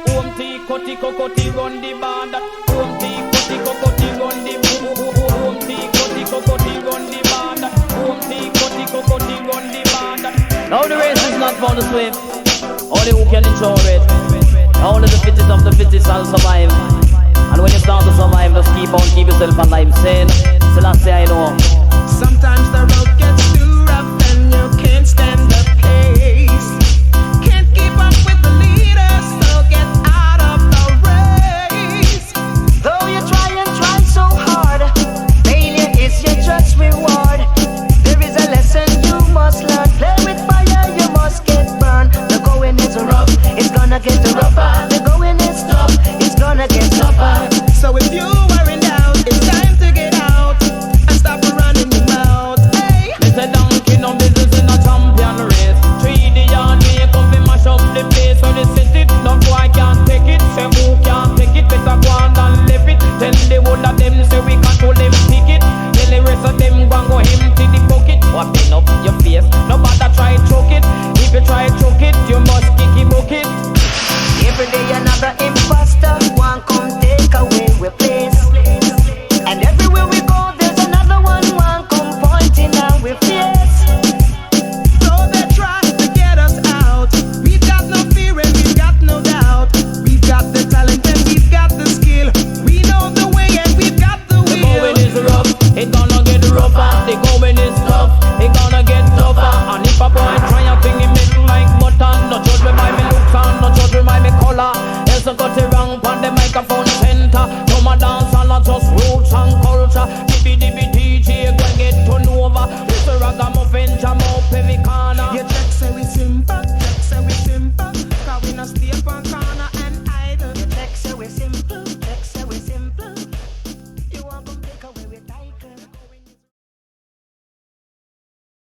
Home tea, cutty, cutty, run the band. Home tea, cutty, cutty, run the home tea, cutty, cutty, run the band. Home tea, cutty, cutty, run the band. Now the race is not for the swift, only who can enjoy it. Only the fittest of the fittest shall survive. And when you start to survive, just keep yourself alive. Saying, Selassie, I know. Sometimes the road gets too rough and you can't stand the pace. Can't keep up with the leaders, so get out of the race. Though you try and try so hard, failure is your just reward. There is a lesson you must learn. Play with fire, you must get burned. The going is rough, it's gonna get rougher. The going is tough, it's gonna get tougher. So if you are in doubt, it's time to get out and stop running your mouth. Hey, Mr. Donkey, no business in a champion race. 3D yard make up and mash up the place. When they sit it, no boy can't take it. Say who can't take it, better go on and live it. Tell the whole of them say we can't hold them ticket. Tell the rest of them go and go empty the bucket. Whopping up your face, nobody try choke it. If you try choke it, you must kick it bucket. every day another imposter one come take away we place. And everywhere we go, there's another one come pointing out we face. So they try to get us out. We've got no fear and we've got no doubt. We've got the talent and we've got the skill. We know the way and we've got the will. The going is rough, it gonna get rougher. The going is tough, it gonna get tougher. And if a boy try a thing, he make like butter. No judge me by me looks and no judge me by me color. Else I got to